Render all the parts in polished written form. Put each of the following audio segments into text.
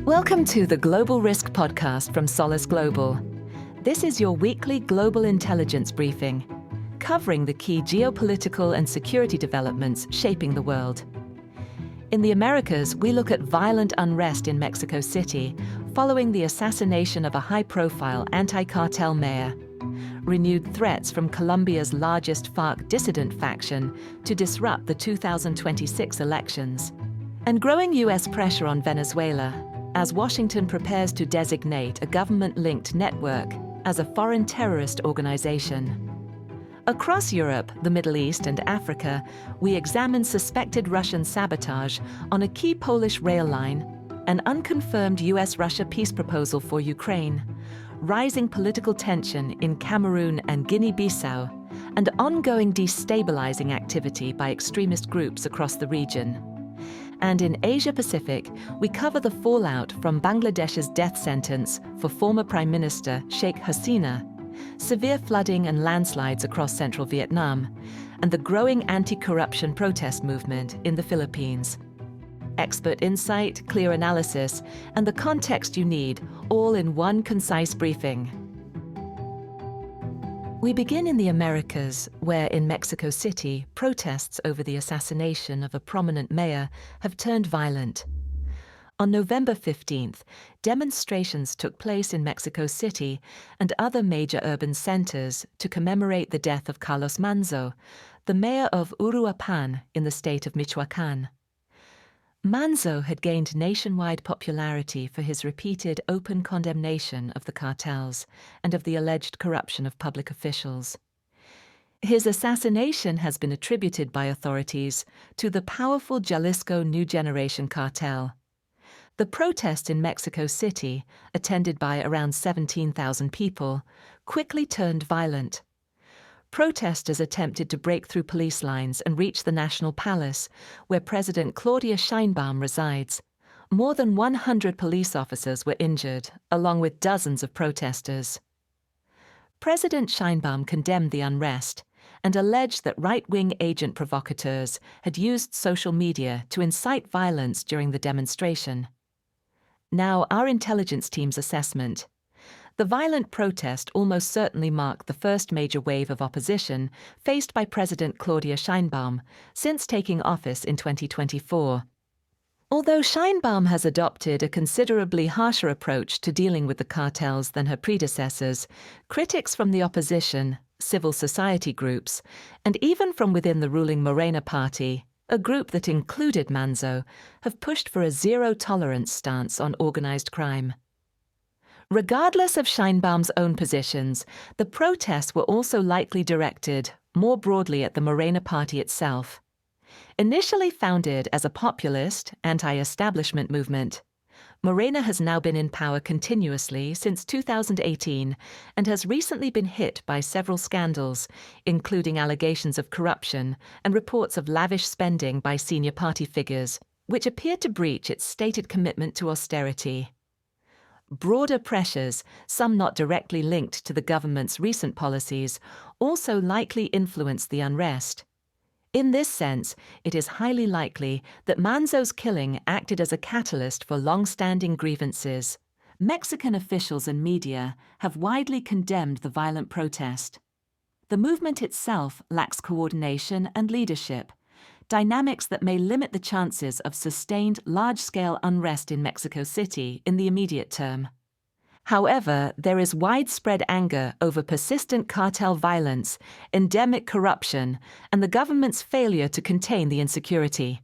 Welcome to the Global Risk Podcast from Solace Global. This is your weekly global intelligence briefing, covering the key geopolitical and security developments shaping the world. In the Americas, we look at violent unrest in Mexico City following the assassination of a high-profile anti-cartel mayor, renewed threats from Colombia's largest FARC dissident faction to disrupt the 2026 elections, and growing U.S. pressure on Venezuela as Washington prepares to designate a government-linked network as a foreign terrorist organization. Across Europe, the Middle East, and Africa, we examine suspected Russian sabotage on a key Polish rail line, an unconfirmed US-Russia peace proposal for Ukraine, rising political tension in Cameroon and Guinea-Bissau, and ongoing destabilizing activity by extremist groups across the region. And in Asia-Pacific, we cover the fallout from Bangladesh's death sentence for former Prime Minister Sheikh Hasina, severe flooding and landslides across central Vietnam, and the growing anti-corruption protest movement in the Philippines. Expert insight, clear analysis, and the context you need, all in one concise briefing. We begin in the Americas, where in Mexico City, protests over the assassination of a prominent mayor have turned violent. On November 15th, demonstrations took place in Mexico City and other major urban centers to commemorate the death of Carlos Manzo, the mayor of Uruapan in the state of Michoacán. Manzo had gained nationwide popularity for his repeated open condemnation of the cartels and of the alleged corruption of public officials. His assassination has been attributed by authorities to the powerful Jalisco New Generation cartel. The protest in Mexico City, attended by around 17,000 people, quickly turned violent. Protesters attempted to break through police lines and reach the National Palace, where President Claudia Sheinbaum resides. More than 100 police officers were injured, along with dozens of protesters. President Sheinbaum condemned the unrest and alleged that right-wing agent provocateurs had used social media to incite violence during the demonstration. Now, our intelligence team's assessment. The violent protest almost certainly marked the first major wave of opposition faced by President Claudia Sheinbaum since taking office in 2024. Although Sheinbaum has adopted a considerably harsher approach to dealing with the cartels than her predecessors, critics from the opposition, civil society groups, and even from within the ruling Morena party, a group that included Manzo, have pushed for a zero-tolerance stance on organized crime. Regardless of Sheinbaum's own positions, the protests were also likely directed more broadly at the Morena party itself. Initially founded as a populist, anti-establishment movement, Morena has now been in power continuously since 2018 and has recently been hit by several scandals, including allegations of corruption and reports of lavish spending by senior party figures, which appear to breach its stated commitment to austerity. Broader pressures, some not directly linked to the government's recent policies, also likely influenced the unrest. In this sense, it is highly likely that Manzo's killing acted as a catalyst for long-standing grievances. Mexican officials and media have widely condemned the violent protest. The movement itself lacks coordination and leadership, dynamics that may limit the chances of sustained large-scale unrest in Mexico City in the immediate term. However, there is widespread anger over persistent cartel violence, endemic corruption, and the government's failure to contain the insecurity.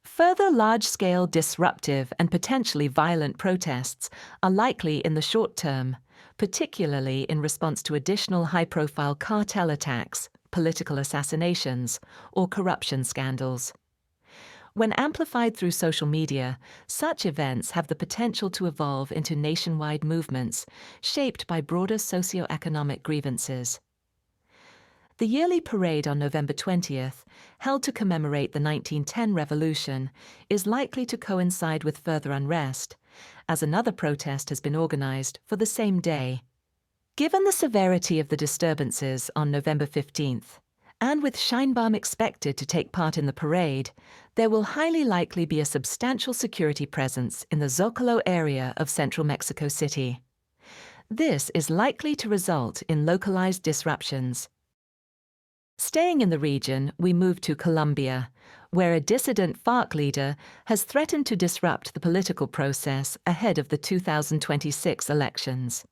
Further large-scale disruptive and potentially violent protests are likely in the short term, particularly in response to additional high-profile cartel attacks, political assassinations, or corruption scandals. When amplified through social media, such events have the potential to evolve into nationwide movements shaped by broader socio-economic grievances. The yearly parade on November 20th, held to commemorate the 1910 revolution, is likely to coincide with further unrest, as another protest has been organized for the same day. Given the severity of the disturbances on November 15th, And with Scheinbaum expected to take part in the parade, there will highly likely be a substantial security presence in the Zocalo area of central Mexico City. This is likely to result in localized disruptions. Staying in the region, we move to Colombia, where a dissident FARC leader has threatened to disrupt the political process ahead of the 2026 elections.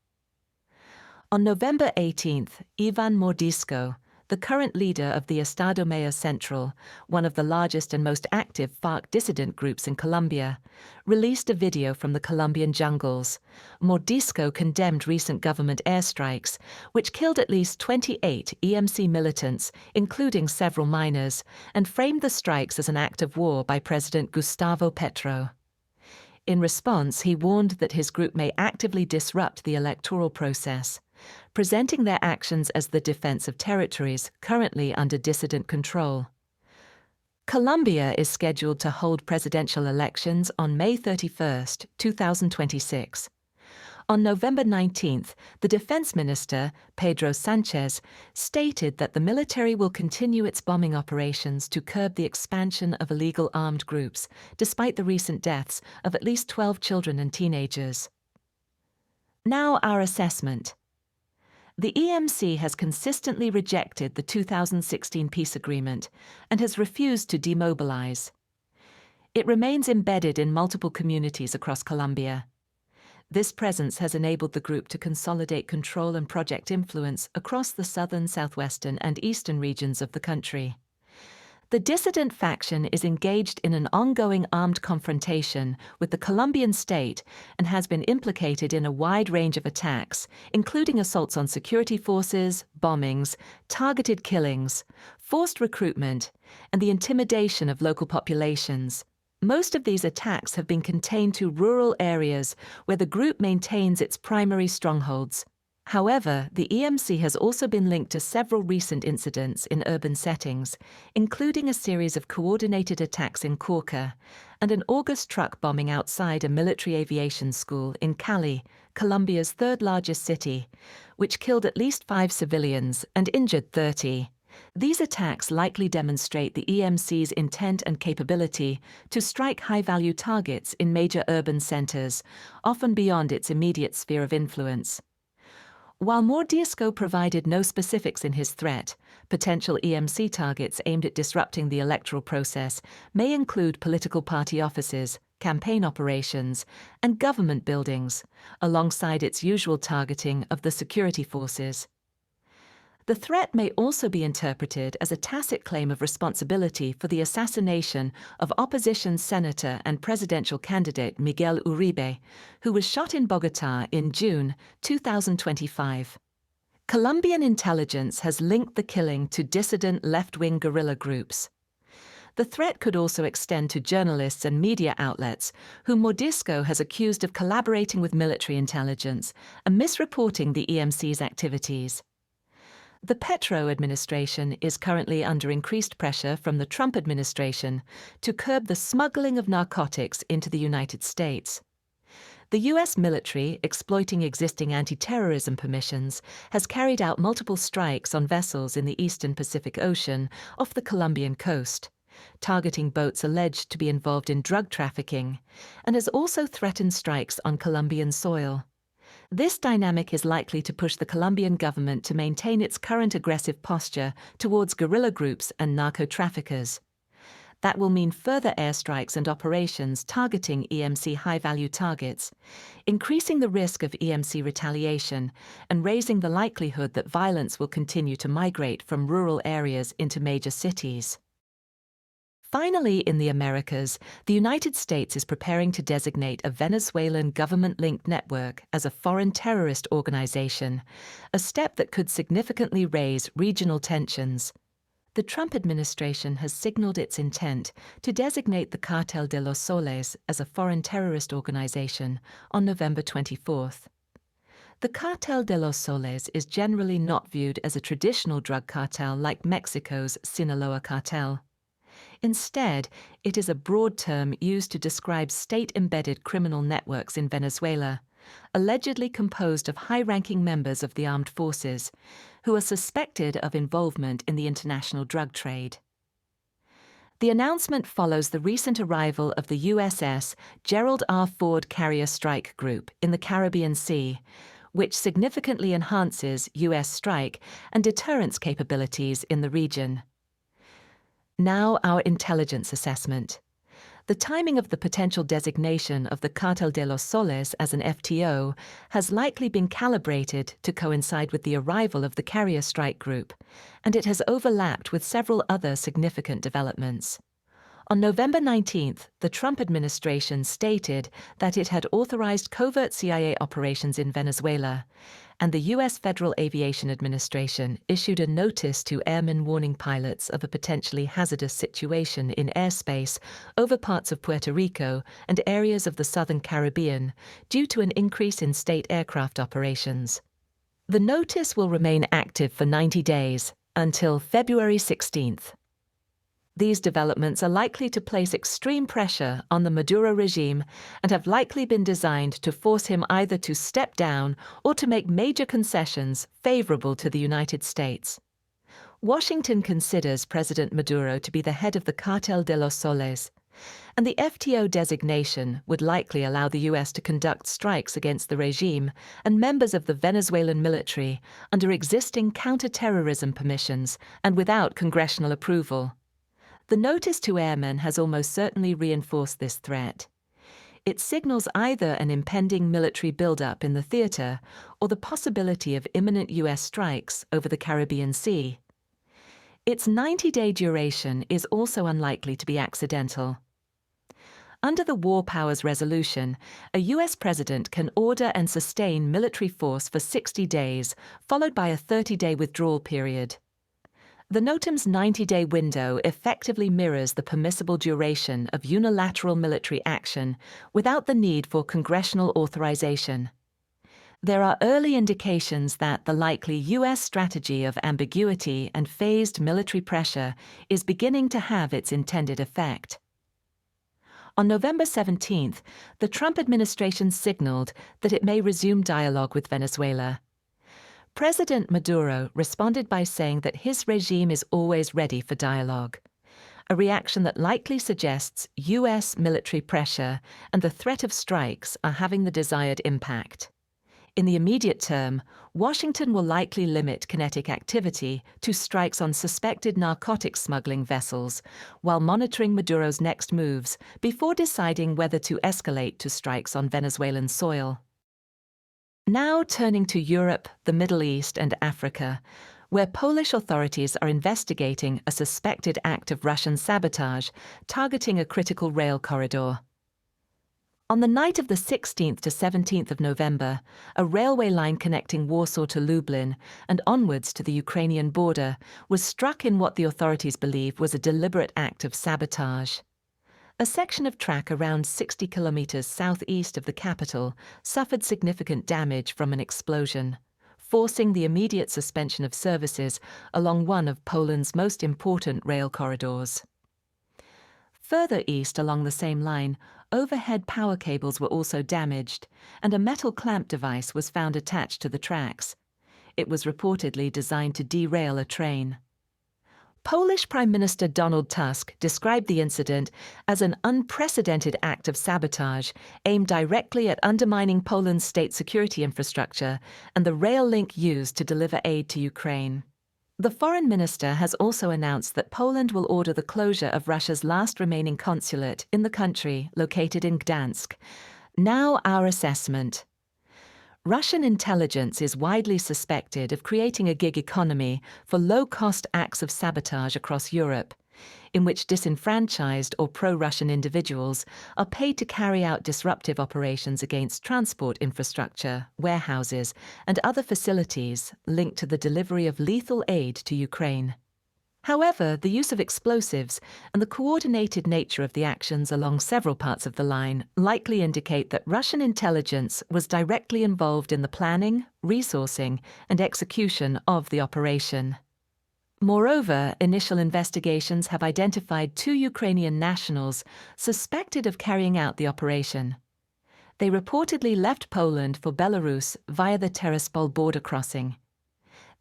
On November 18th, Ivan Mordisco, the current leader of the Estado Mayor Central, one of the largest and most active FARC dissident groups in Colombia, released a video from the Colombian jungles. Mordisco condemned recent government airstrikes, which killed at least 28 EMC militants, including several minors, and framed the strikes as an act of war by President Gustavo Petro. In response, he warned that his group may actively disrupt the electoral process, presenting their actions as the defense of territories currently under dissident control. Colombia is scheduled to hold presidential elections on May 31, 2026. On November 19th, the defense minister, Pedro Sanchez, stated that the military will continue its bombing operations to curb the expansion of illegal armed groups, despite the recent deaths of at least 12 children and teenagers. Now our assessment. The EMC has consistently rejected the 2016 peace agreement and has refused to demobilize. It remains embedded in multiple communities across Colombia. This presence has enabled the group to consolidate control and project influence across the southern, southwestern, and eastern regions of the country. The dissident faction is engaged in an ongoing armed confrontation with the Colombian state and has been implicated in a wide range of attacks, including assaults on security forces, bombings, targeted killings, forced recruitment, and the intimidation of local populations. Most of these attacks have been contained to rural areas where the group maintains its primary strongholds. However, the EMC has also been linked to several recent incidents in urban settings, including a series of coordinated attacks in Cauca and an August truck bombing outside a military aviation school in Cali, Colombia's third-largest city, which killed at least 5 civilians and injured 30. These attacks likely demonstrate the EMC's intent and capability to strike high-value targets in major urban centers, often beyond its immediate sphere of influence. While Mordisco provided no specifics in his threat, potential EMC targets aimed at disrupting the electoral process may include political party offices, campaign operations, and government buildings, alongside its usual targeting of the security forces. The threat may also be interpreted as a tacit claim of responsibility for the assassination of opposition senator and presidential candidate Miguel Uribe, who was shot in Bogotá in June 2025. Colombian intelligence has linked the killing to dissident left-wing guerrilla groups. The threat could also extend to journalists and media outlets, whom Mordisco has accused of collaborating with military intelligence and misreporting the EMC's activities. The Petro administration is currently under increased pressure from the Trump administration to curb the smuggling of narcotics into the United States. The U.S. military, exploiting existing anti-terrorism permissions, has carried out multiple strikes on vessels in the eastern Pacific Ocean off the Colombian coast, targeting boats alleged to be involved in drug trafficking, and has also threatened strikes on Colombian soil. This dynamic is likely to push the Colombian government to maintain its current aggressive posture towards guerrilla groups and narco-traffickers. That will mean further airstrikes and operations targeting EMC high-value targets, increasing the risk of EMC retaliation and raising the likelihood that violence will continue to migrate from rural areas into major cities. Finally, in the Americas, the United States is preparing to designate a Venezuelan government-linked network as a foreign terrorist organization, a step that could significantly raise regional tensions. The Trump administration has signaled its intent to designate the Cartel de los Soles as a foreign terrorist organization on November 24th. The Cartel de los Soles is generally not viewed as a traditional drug cartel like Mexico's Sinaloa cartel. Instead, it is a broad term used to describe state-embedded criminal networks in Venezuela, allegedly composed of high-ranking members of the armed forces, who are suspected of involvement in the international drug trade. The announcement follows the recent arrival of the USS Gerald R. Ford Carrier Strike Group in the Caribbean Sea, which significantly enhances U.S. strike and deterrence capabilities in the region. Now our intelligence assessment. The timing of the potential designation of the Cartel de los Soles as an FTO has likely been calibrated to coincide with the arrival of the Carrier Strike Group, and it has overlapped with several other significant developments. On November 19th, the Trump administration stated that it had authorized covert CIA operations in Venezuela, and the U.S. Federal Aviation Administration issued a notice to airmen warning pilots of a potentially hazardous situation in airspace over parts of Puerto Rico and areas of the southern Caribbean due to an increase in state aircraft operations. The notice will remain active for 90 days, until February 16th. These developments are likely to place extreme pressure on the Maduro regime and have likely been designed to force him either to step down or to make major concessions favorable to the United States. Washington considers President Maduro to be the head of the Cartel de los Soles, and the FTO designation would likely allow the U.S. to conduct strikes against the regime and members of the Venezuelan military under existing counterterrorism permissions and without congressional approval. The notice to airmen has almost certainly reinforced this threat. It signals either an impending military buildup in the theater or the possibility of imminent U.S. strikes over the Caribbean Sea. Its 90-day duration is also unlikely to be accidental. Under the War Powers Resolution, a U.S. president can order and sustain military force for 60 days, followed by a 30-day withdrawal period. The NOTAM's 90-day window effectively mirrors the permissible duration of unilateral military action without the need for congressional authorization. There are early indications that the likely U.S. strategy of ambiguity and phased military pressure is beginning to have its intended effect. On November 17th, the Trump administration signaled that it may resume dialogue with Venezuela. President Maduro responded by saying that his regime is always ready for dialogue, a reaction that likely suggests U.S. military pressure and the threat of strikes are having the desired impact. In the immediate term, Washington will likely limit kinetic activity to strikes on suspected narcotics smuggling vessels, while monitoring Maduro's next moves before deciding whether to escalate to strikes on Venezuelan soil. Now turning to Europe, the Middle East, and Africa, where Polish authorities are investigating a suspected act of Russian sabotage targeting a critical rail corridor. On the night of the 16th to 17th of November, a railway line connecting Warsaw to Lublin and onwards to the Ukrainian border was struck in what the authorities believe was a deliberate act of sabotage. A section of track around 60 kilometers southeast of the capital suffered significant damage from an explosion, forcing the immediate suspension of services along one of Poland's most important rail corridors. Further east along the same line, overhead power cables were also damaged, and a metal clamp device was found attached to the tracks. It was reportedly designed to derail a train. Polish Prime Minister Donald Tusk described the incident as an unprecedented act of sabotage aimed directly at undermining Poland's state security infrastructure and the rail link used to deliver aid to Ukraine. The foreign minister has also announced that Poland will order the closure of Russia's last remaining consulate in the country, located in Gdansk. Now our assessment. Russian intelligence is widely suspected of creating a gig economy for low-cost acts of sabotage across Europe, in which disenfranchised or pro-Russian individuals are paid to carry out disruptive operations against transport infrastructure, warehouses, and other facilities linked to the delivery of lethal aid to Ukraine. However, the use of explosives and the coordinated nature of the actions along several parts of the line likely indicate that Russian intelligence was directly involved in the planning, resourcing, and execution of the operation. Moreover, initial investigations have identified 2 Ukrainian nationals suspected of carrying out the operation. They reportedly left Poland for Belarus via the Tiraspol border crossing.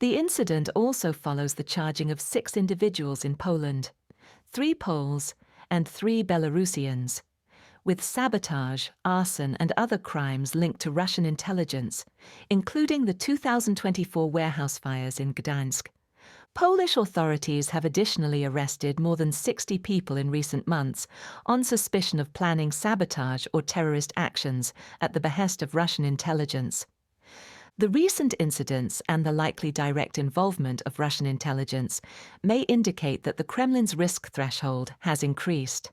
The incident also follows the charging of 6 individuals in Poland, 3 Poles and 3 Belarusians, with sabotage, arson and other crimes linked to Russian intelligence, including the 2024 warehouse fires in Gdańsk. Polish authorities have additionally arrested more than 60 people in recent months on suspicion of planning sabotage or terrorist actions at the behest of Russian intelligence. The recent incidents and the likely direct involvement of Russian intelligence may indicate that the Kremlin's risk threshold has increased.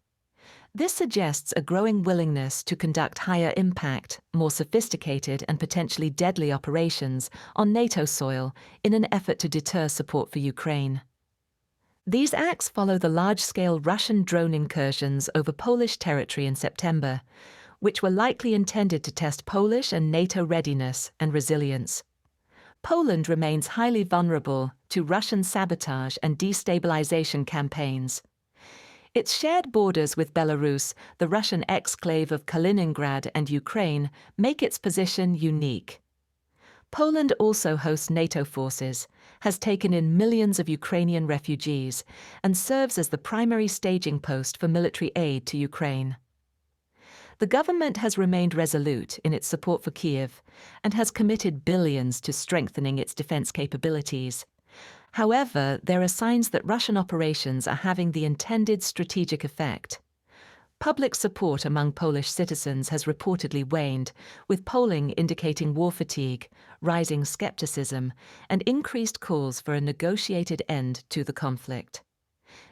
This suggests a growing willingness to conduct higher impact, more sophisticated and potentially deadly operations on NATO soil in an effort to deter support for Ukraine. These acts follow the large-scale Russian drone incursions over Polish territory in September, which were likely intended to test Polish and NATO readiness and resilience. Poland remains highly vulnerable to Russian sabotage and destabilization campaigns. Its shared borders with Belarus, the Russian exclave of Kaliningrad and Ukraine, make its position unique. Poland also hosts NATO forces, has taken in millions of Ukrainian refugees, and serves as the primary staging post for military aid to Ukraine. The government has remained resolute in its support for Kyiv and has committed billions to strengthening its defense capabilities. However, there are signs that Russian operations are having the intended strategic effect. Public support among Polish citizens has reportedly waned, with polling indicating war fatigue, rising skepticism, and increased calls for a negotiated end to the conflict.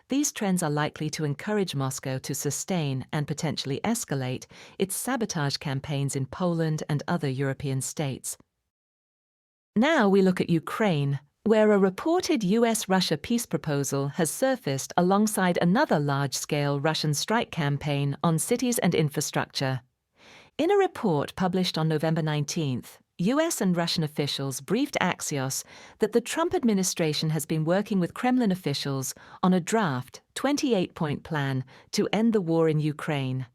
These trends are likely to encourage Moscow to sustain and potentially escalate its sabotage campaigns in Poland and other European states. Now we look at Ukraine, where a reported US-Russia peace proposal has surfaced alongside another large-scale Russian strike campaign on cities and infrastructure. In a report published on November 19th, US and Russian officials briefed Axios that the Trump administration has been working with Kremlin officials on a draft 28-point plan to end the war in Ukraine.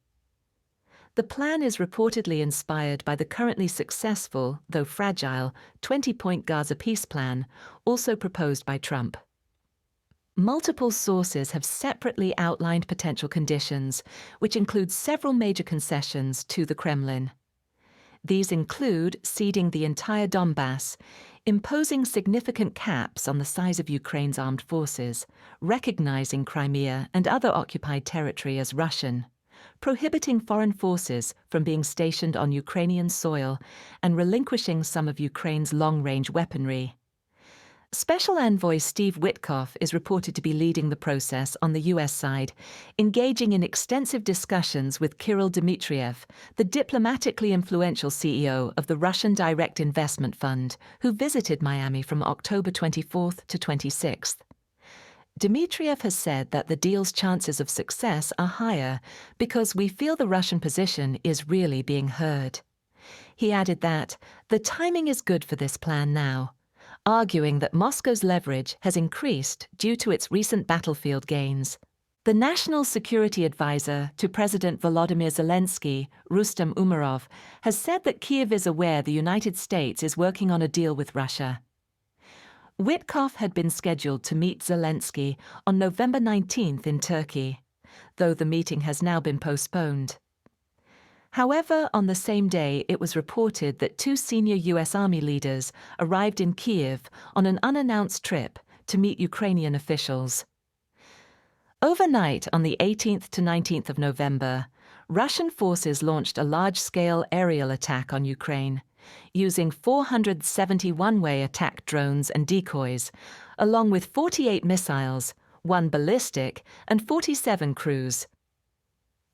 The plan is reportedly inspired by the currently successful, though fragile, 20-point Gaza peace plan, also proposed by Trump. Multiple sources have separately outlined potential conditions, which include several major concessions to the Kremlin. These include ceding the entire Donbass, imposing significant caps on the size of Ukraine's armed forces, recognizing Crimea and other occupied territory as Russian, prohibiting foreign forces from being stationed on Ukrainian soil, and relinquishing some of Ukraine's long-range weaponry. Special Envoy Steve Witkoff is reported to be leading the process on the US side, engaging in extensive discussions with Kirill Dmitriev, the diplomatically influential CEO of the Russian Direct Investment Fund, who visited Miami from October 24th to 26th. Dmitriev has said that the deal's chances of success are higher because we feel the Russian position is really being heard. He added that the timing is good for this plan now, arguing that Moscow's leverage has increased due to its recent battlefield gains. The National Security Advisor to President Volodymyr Zelensky, Rustem Umerov, has said that Kyiv is aware the United States is working on a deal with Russia. Witkoff had been scheduled to meet Zelensky on November 19th in Turkey, though the meeting has now been postponed. However, on the same day, it was reported that 2 senior US Army leaders arrived in Kyiv on an unannounced trip to meet Ukrainian officials. Overnight, on the 18th to 19th of November, Russian forces launched a large-scale aerial attack on Ukraine, using 470 one-way attack drones and decoys, along with 48 missiles, 1 ballistic, and 47 cruise.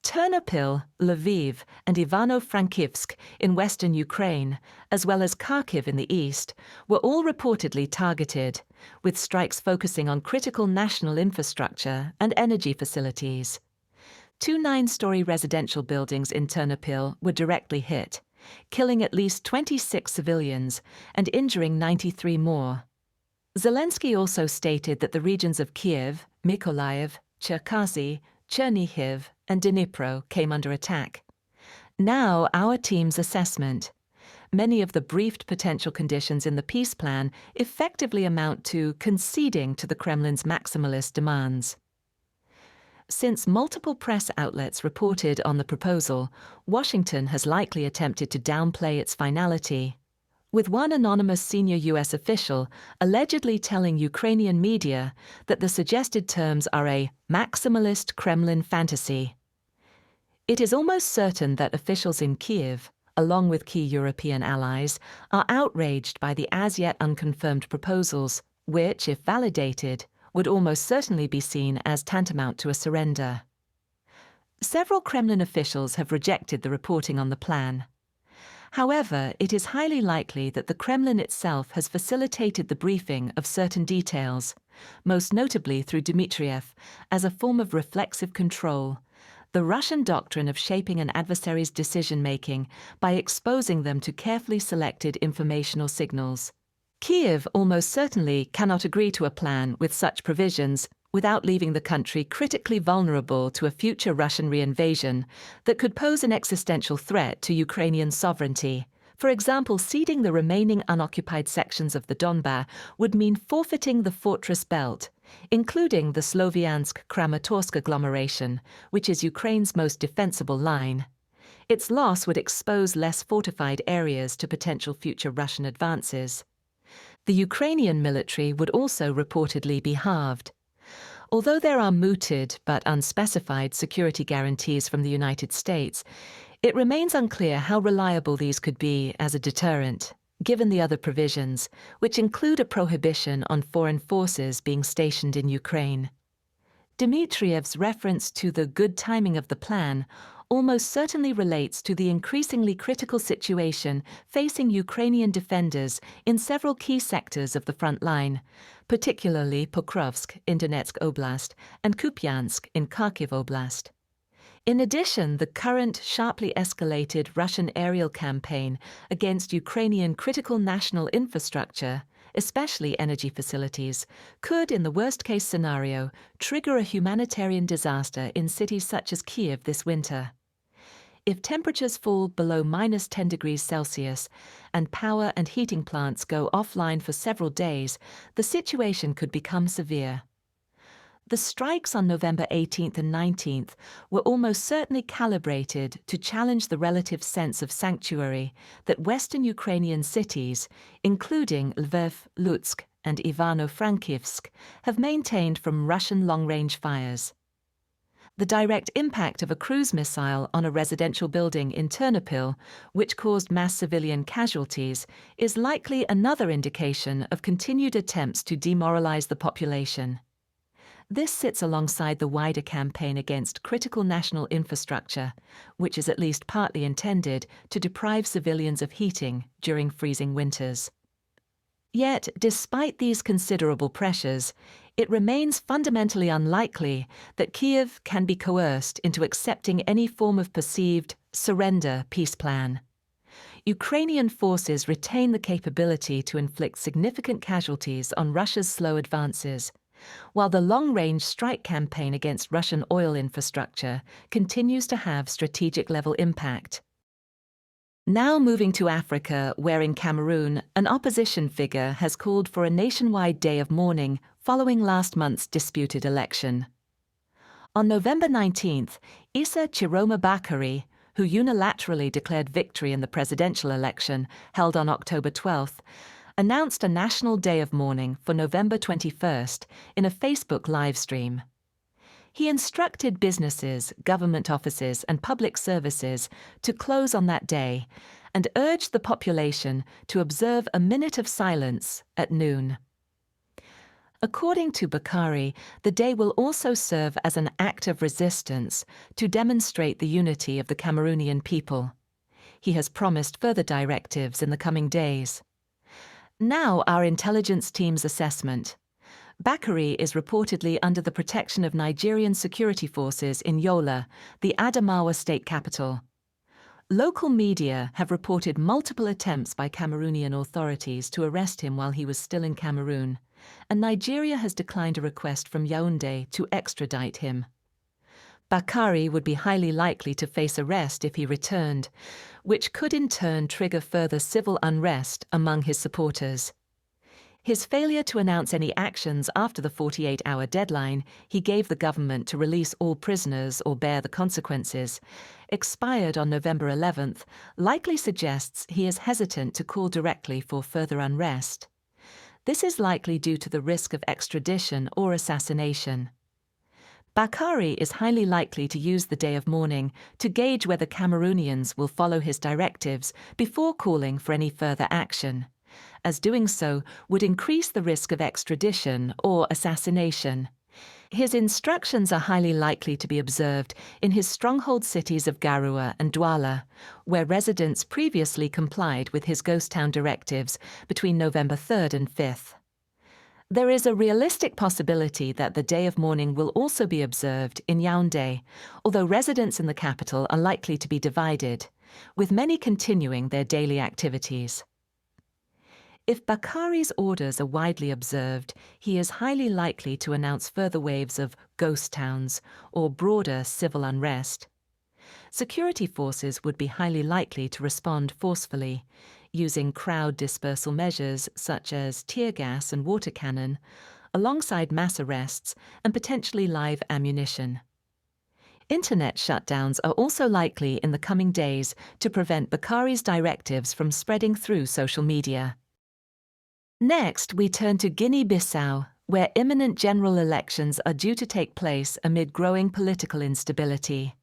Ternopil, Lviv, and Ivano-Frankivsk in western Ukraine, as well as Kharkiv in the east, were all reportedly targeted, with strikes focusing on critical national infrastructure and energy facilities. 2 9-story residential buildings in Ternopil were directly hit, killing at least 26 civilians and injuring 93 more. Zelensky also stated that the regions of Kyiv, Mykolaiv, Cherkasy, Chernihiv, and Dnipro came under attack. Now, our team's assessment. Many of the briefed potential conditions in the peace plan effectively amount to conceding to the Kremlin's maximalist demands. Since multiple press outlets reported on the proposal, Washington has likely attempted to downplay its finality, with one anonymous senior U.S. official allegedly telling Ukrainian media that the suggested terms are a maximalist Kremlin fantasy. It is almost certain that officials in Kyiv, along with key European allies, are outraged by the as-yet unconfirmed proposals, which, if validated, would almost certainly be seen as tantamount to a surrender. Several Kremlin officials have rejected the reporting on the plan. However, it is highly likely that the Kremlin itself has facilitated the briefing of certain details, most notably through Dmitriev, as a form of reflexive control, the Russian doctrine of shaping an adversary's decision-making by exposing them to carefully selected informational signals. Kyiv almost certainly cannot agree to a plan with such provisions without leaving the country critically vulnerable to a future Russian reinvasion that could pose an existential threat to Ukrainian sovereignty. For example, ceding the remaining unoccupied sections of the Donbas would mean forfeiting the fortress belt, including the Sloviansk-Kramatorsk agglomeration, which is Ukraine's most defensible line. Its loss would expose less fortified areas to potential future Russian advances. The Ukrainian military would also reportedly be halved. Although there are mooted but unspecified security guarantees from the United States, it remains unclear how reliable these could be as a deterrent, given the other provisions, which include a prohibition on foreign forces being stationed in Ukraine. Dmitriev's reference to the good timing of the plan almost certainly relates to the increasingly critical situation facing Ukrainian defenders in several key sectors of the front line, particularly Pokrovsk in Donetsk Oblast and Kupiansk in Kharkiv Oblast. In addition, the current sharply escalated Russian aerial campaign against Ukrainian critical national infrastructure, especially energy facilities, could, in the worst-case scenario, trigger a humanitarian disaster in cities such as Kyiv this winter. If temperatures fall below -10 degrees Celsius and power and heating plants go offline for several days, the situation could become severe. The strikes on November 18th and 19th were almost certainly calibrated to challenge the relative sense of sanctuary that Western Ukrainian cities, including Lviv, Lutsk, and Ivano-Frankivsk, have maintained from Russian long-range fires. The direct impact of a cruise missile on a residential building in Ternopil, which caused mass civilian casualties, is likely another indication of continued attempts to demoralize the population. This sits alongside the wider campaign against critical national infrastructure, which is at least partly intended to deprive civilians of heating during freezing winters. Yet, despite these considerable pressures, it remains fundamentally unlikely that Kyiv can be coerced into accepting any form of perceived surrender peace plan. Ukrainian forces retain the capability to inflict significant casualties on Russia's slow advances, while the long-range strike campaign against Russian oil infrastructure continues to have strategic-level impact. Now moving to Africa, where in Cameroon, an opposition figure has called for a nationwide day of mourning following last month's disputed election. On November 19th, Issa Chiroma Bakary, who unilaterally declared victory in the presidential election held on October 12th, announced a national day of mourning for November 21st in a Facebook live stream. He instructed businesses, government offices, and public services to close on that day and urged the population to observe a minute of silence at noon. According to Bakary, the day will also serve as an act of resistance to demonstrate the unity of the Cameroonian people. He has promised further directives in the coming days. Now our intelligence team's assessment. Bakary is reportedly under the protection of Nigerian security forces in Yola, the Adamawa state capital. Local media have reported multiple attempts by Cameroonian authorities to arrest him while he was still in Cameroon, and Nigeria has declined a request from Yaoundé to extradite him. Bakari would be highly likely to face arrest if he returned, which could in turn trigger further civil unrest among his supporters. His failure to announce any actions after the 48-hour deadline he gave the government to release all prisoners or bear the consequences, expired on November 11th, likely suggests he is hesitant to call directly for further unrest. This is likely due to the risk of extradition or assassination. Bakari is highly likely to use the day of mourning to gauge whether Cameroonians will follow his directives before calling for any further action, as doing so would increase the risk of extradition or assassination. His instructions are highly likely to be observed in his stronghold cities of Garoua and Douala, where residents previously complied with his ghost town directives between November 3rd and 5th. There is a realistic possibility that the day of mourning will also be observed in Yaoundé, although residents in the capital are likely to be divided, with many continuing their daily activities. If Bakari's orders are widely observed, he is highly likely to announce further waves of ghost towns or broader civil unrest. Security forces would be highly likely to respond forcefully, using crowd dispersal measures such as tear gas and water cannon, alongside mass arrests and potentially live ammunition. Internet shutdowns are also likely in the coming days to prevent Bakari's directives from spreading through social media. Next, we turn to Guinea-Bissau, where imminent general elections are due to take place amid growing political instability.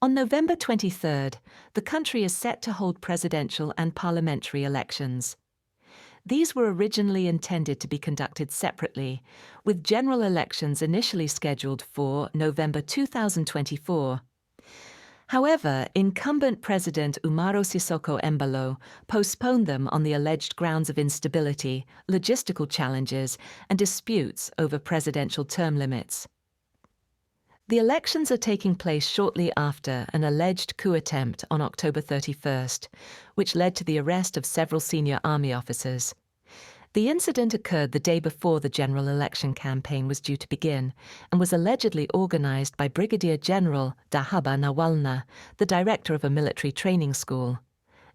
On November 23rd, the country is set to hold presidential and parliamentary elections. These were originally intended to be conducted separately, with general elections initially scheduled for November 2024. However, incumbent President Umaro Sissoco Embalo postponed them on the alleged grounds of instability, logistical challenges, and disputes over presidential term limits. The elections are taking place shortly after an alleged coup attempt on October 31st, which led to the arrest of several senior army officers. The incident occurred the day before the general election campaign was due to begin and was allegedly organized by Brigadier General Dahaba Nawalna, the director of a military training school.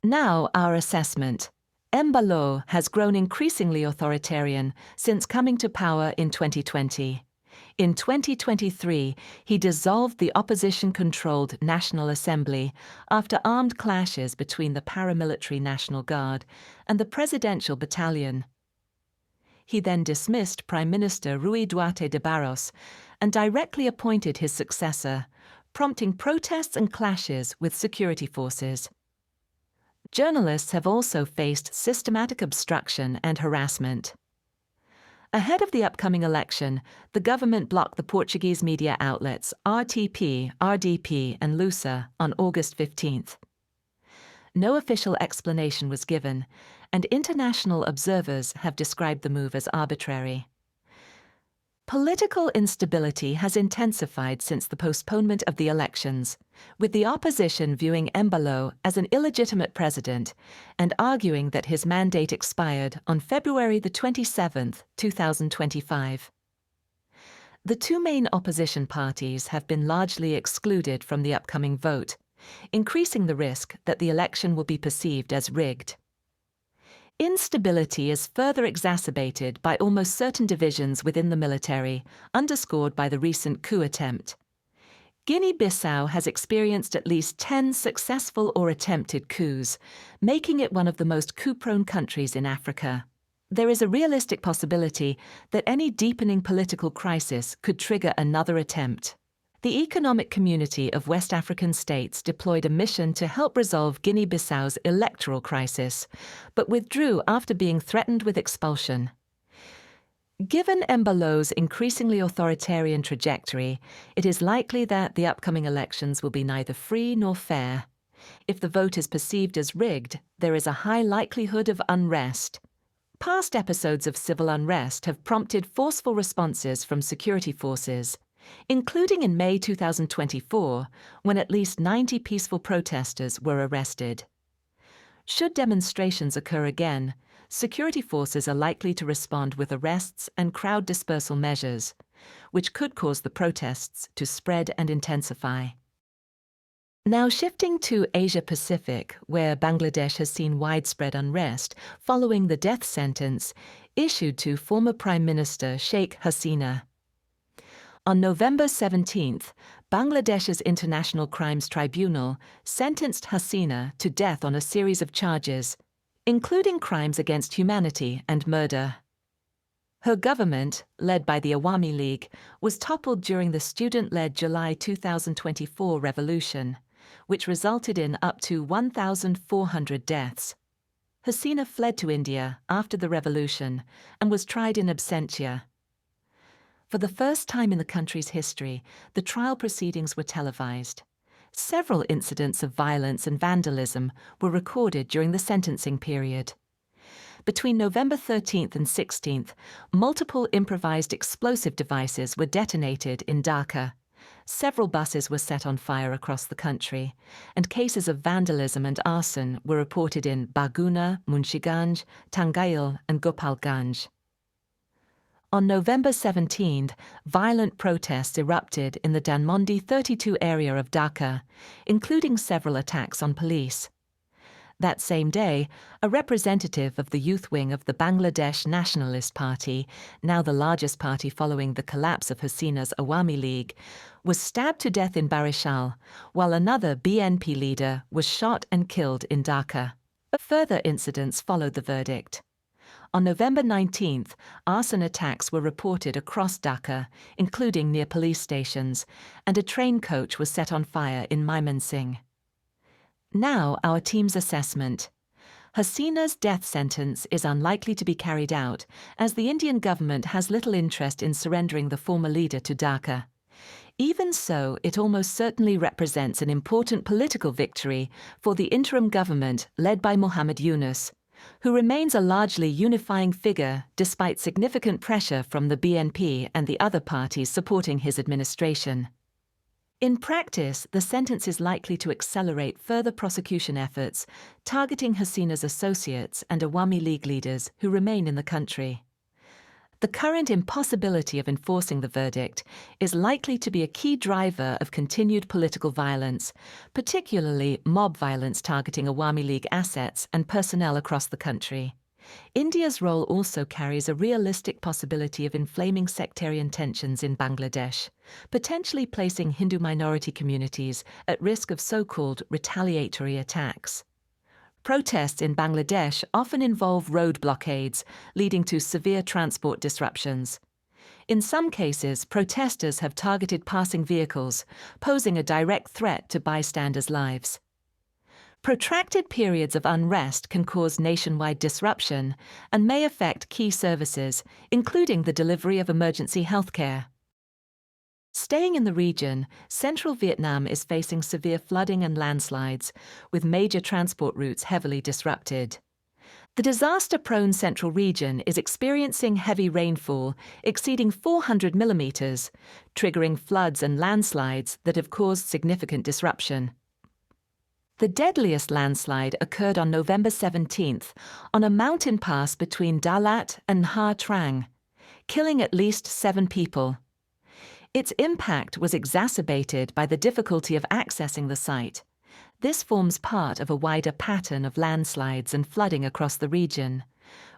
Now, our assessment. Embalo has grown increasingly authoritarian since coming to power in 2020. In 2023, he dissolved the opposition-controlled National Assembly after armed clashes between the paramilitary National Guard and the Presidential Battalion. He then dismissed Prime Minister Rui Duarte de Barros and directly appointed his successor, prompting protests and clashes with security forces. Journalists have also faced systematic obstruction and harassment. Ahead of the upcoming election, the government blocked the Portuguese media outlets RTP, RDP, and Lusa on August 15th. No official explanation was given, and international observers have described the move as arbitrary. Political instability has intensified since the postponement of the elections, with the opposition viewing Embalo as an illegitimate president and arguing that his mandate expired on February 27, 2025. The two main opposition parties have been largely excluded from the upcoming vote, increasing the risk that the election will be perceived as rigged. Instability is further exacerbated by almost certain divisions within the military, underscored by the recent coup attempt. Guinea-Bissau has experienced at least 10 successful or attempted coups, making it one of the most coup-prone countries in Africa. There is a realistic possibility that any deepening political crisis could trigger another attempt. The Economic Community of West African States deployed a mission to help resolve Guinea-Bissau's electoral crisis, but withdrew after being threatened with expulsion. Given Embalo's increasingly authoritarian trajectory, it is likely that the upcoming elections will be neither free nor fair. If the vote is perceived as rigged, there is a high likelihood of unrest. Past episodes of civil unrest have prompted forceful responses from security forces, including in May 2024, when at least 90 peaceful protesters were arrested. Should demonstrations occur again, security forces are likely to respond with arrests and crowd dispersal measures, which could cause the protests to spread and intensify. Now shifting to Asia-Pacific, where Bangladesh has seen widespread unrest following the death sentence issued to former Prime Minister Sheikh Hasina. On November 17th, Bangladesh's International Crimes Tribunal sentenced Hasina to death on a series of charges, including crimes against humanity and murder. Her government, led by the Awami League, was toppled during the student-led July 2024 revolution, which resulted in up to 1,400 deaths. Hasina fled to India after the revolution and was tried in absentia. For the first time in the country's history, the trial proceedings were televised. Several incidents of violence and vandalism were recorded during the sentencing period. Between November 13th and 16th, multiple improvised explosive devices were detonated in Dhaka. Several buses were set on fire across the country, and cases of vandalism and arson were reported in Barguna, Munshiganj, Tangail, and Gopalganj. On November 17th, violent protests erupted in the Dhanmondi 32 area of Dhaka, including several attacks on police. That same day, a representative of the youth wing of the Bangladesh Nationalist Party, now the largest party following the collapse of Hasina's Awami League, was stabbed to death in Barishal, while another BNP leader was shot and killed in Dhaka. Further incidents followed the verdict. On November 19th, arson attacks were reported across Dhaka, including near police stations, and a train coach was set on fire in Mymensingh. Now our team's assessment. Hasina's death sentence is unlikely to be carried out, as the Indian government has little interest in surrendering the former leader to Dhaka. Even so, it almost certainly represents an important political victory for the interim government led by Muhammad Yunus, who remains a largely unifying figure despite significant pressure from the BNP and the other parties supporting his administration. In practice, the sentence is likely to accelerate further prosecution efforts targeting Hasina's associates and Awami League leaders who remain in the country. The current impossibility of enforcing the verdict is likely to be a key driver of continued political violence, particularly mob violence targeting Awami League assets and personnel across the country. India's role also carries a realistic possibility of inflaming sectarian tensions in Bangladesh, potentially placing Hindu minority communities at risk of so-called retaliatory attacks. Protests in Bangladesh often involve road blockades, leading to severe transport disruptions. In some cases, protesters have targeted passing vehicles, posing a direct threat to bystanders' lives. Protracted periods of unrest can cause nationwide disruption and may affect key services, including the delivery of emergency healthcare. Staying in the region, central Vietnam is facing severe flooding and landslides, with major transport routes heavily disrupted. The disaster-prone central region is experiencing heavy rainfall exceeding 400 millimeters, triggering floods and landslides that have caused significant disruption. The deadliest landslide occurred on November 17th on a mountain pass between Dalat and Nha Trang, killing at least 7 people. Its impact was exacerbated by the difficulty of accessing the site. This forms part of a wider pattern of landslides and flooding across the region,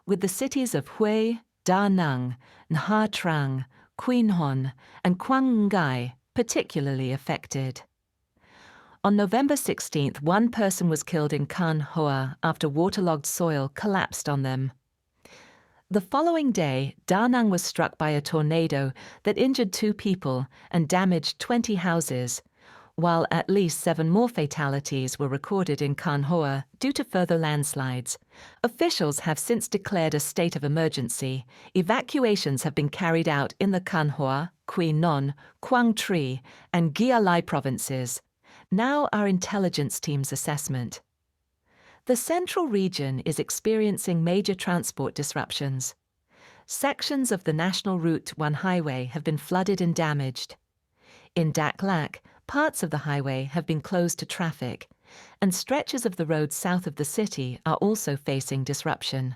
with the cities of Hue, Da Nang, Nha Trang, Quy Nhon, and Quang Ngai particularly affected. On November 16th, one person was killed in Can Hoa after waterlogged soil collapsed on them. The following day, Da Nang was struck by a tornado that injured 2 people and damaged 20 houses, while at least 7 more fatalities were recorded in Can Hoa due to further landslides. Officials have since declared a state of emergency. Evacuations have been carried out in the Can Hoa, Quy Nhon, Quang Tri, and Gia Lai provinces. Now our intelligence team's assessment. The central region is experiencing major transport disruptions. Sections of the National Route 1 highway have been flooded and damaged. In Dak Lak, parts of the highway have been closed to traffic, and stretches of the road south of the city are also facing disruption.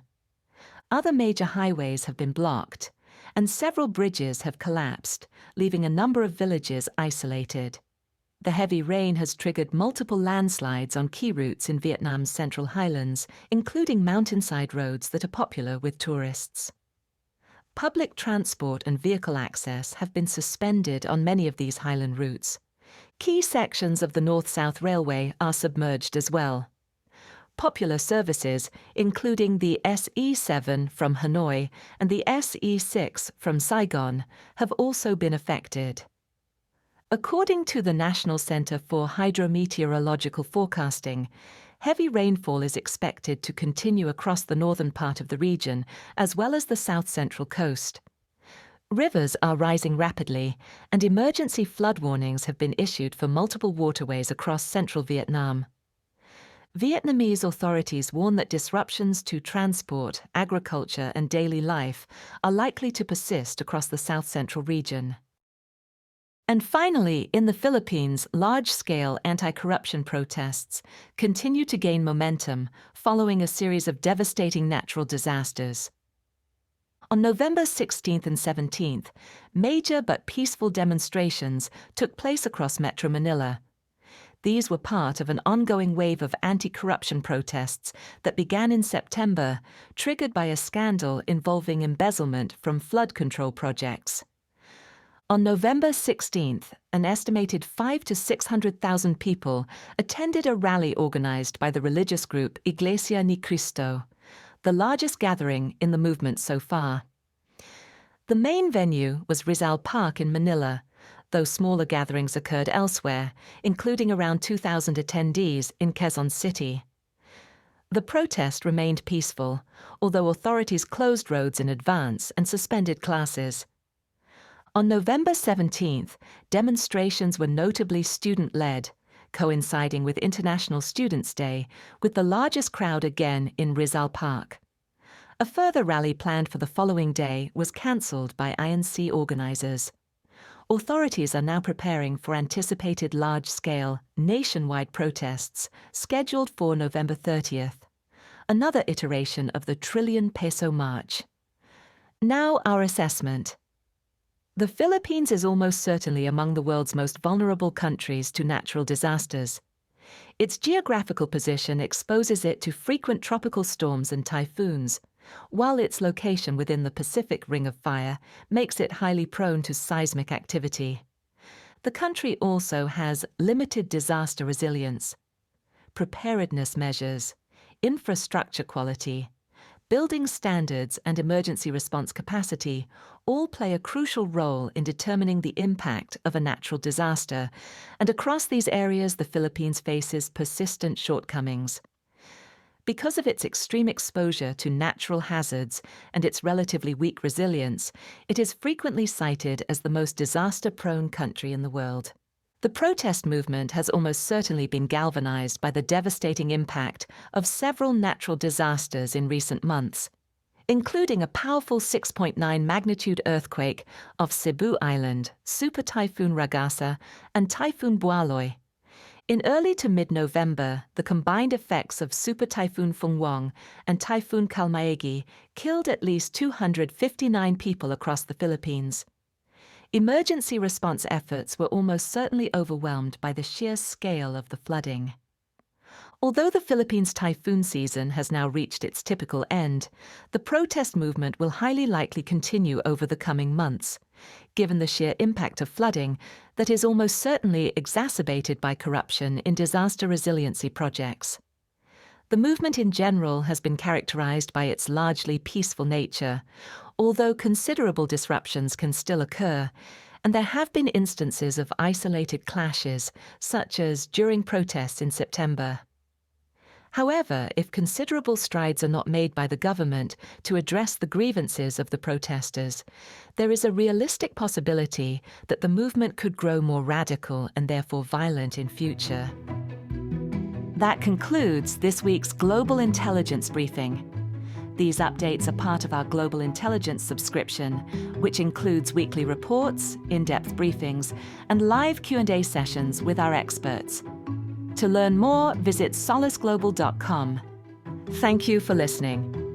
Other major highways have been blocked, and several bridges have collapsed, leaving a number of villages isolated. The heavy rain has triggered multiple landslides on key routes in Vietnam's Central Highlands, including mountainside roads that are popular with tourists. Public transport and vehicle access have been suspended on many of these highland routes. Key sections of the North-South Railway are submerged as well. Popular services, including the SE7 from Hanoi and the SE6 from Saigon, have also been affected. According to the National Center for Hydrometeorological Forecasting, heavy rainfall is expected to continue across the northern part of the region, as well as the south-central coast. Rivers are rising rapidly, and emergency flood warnings have been issued for multiple waterways across central Vietnam. Vietnamese authorities warn that disruptions to transport, agriculture, and daily life are likely to persist across the south-central region. And finally, in the Philippines, large-scale anti-corruption protests continue to gain momentum following a series of devastating natural disasters. On November 16th and 17th, major but peaceful demonstrations took place across Metro Manila. These were part of an ongoing wave of anti-corruption protests that began in September, triggered by a scandal involving embezzlement from flood control projects. On November 16th, an estimated 500,000 to 600,000 people attended a rally organized by the religious group Iglesia Ni Cristo, the largest gathering in the movement so far. The main venue was Rizal Park in Manila, though smaller gatherings occurred elsewhere, including around 2,000 attendees in Quezon City. The protest remained peaceful, although authorities closed roads in advance and suspended classes. On November 17th, demonstrations were notably student-led, coinciding with International Students' Day, with the largest crowd again in Rizal Park. A further rally planned for the following day was cancelled by INC organizers. Authorities are now preparing for anticipated large-scale, nationwide protests scheduled for November 30th, another iteration of the Trillion Peso March. Now our assessment. The Philippines is almost certainly among the world's most vulnerable countries to natural disasters. Its geographical position exposes it to frequent tropical storms and typhoons, while its location within the Pacific Ring of Fire makes it highly prone to seismic activity. The country also has limited disaster resilience, preparedness measures, infrastructure quality, building standards, and emergency response capacity all play a crucial role in determining the impact of a natural disaster, and across these areas the Philippines faces persistent shortcomings. Because of its extreme exposure to natural hazards and its relatively weak resilience, it is frequently cited as the most disaster-prone country in the world. The protest movement has almost certainly been galvanized by the devastating impact of several natural disasters in recent months, including a powerful 6.9 magnitude earthquake off Cebu Island, Super Typhoon Ragasa, and Typhoon Bualoy. In early to mid-November, the combined effects of Super Typhoon Fungwang and Typhoon Kalmaegi killed at least 259 people across the Philippines. Emergency response efforts were almost certainly overwhelmed by the sheer scale of the flooding. Although the Philippines' typhoon season has now reached its typical end, the protest movement will highly likely continue over the coming months, given the sheer impact of flooding that is almost certainly exacerbated by corruption in disaster resiliency projects. The movement in general has been characterized by its largely peaceful nature, although considerable disruptions can still occur, and there have been instances of isolated clashes, such as during protests in September. However, if considerable strides are not made by the government to address the grievances of the protesters, there is a realistic possibility that the movement could grow more radical and therefore violent in future. That concludes this week's Global Intelligence Briefing. These updates are part of our Global Intelligence subscription, which includes weekly reports, in-depth briefings, and live Q&A sessions with our experts. To learn more, visit solaceglobal.com. Thank you for listening.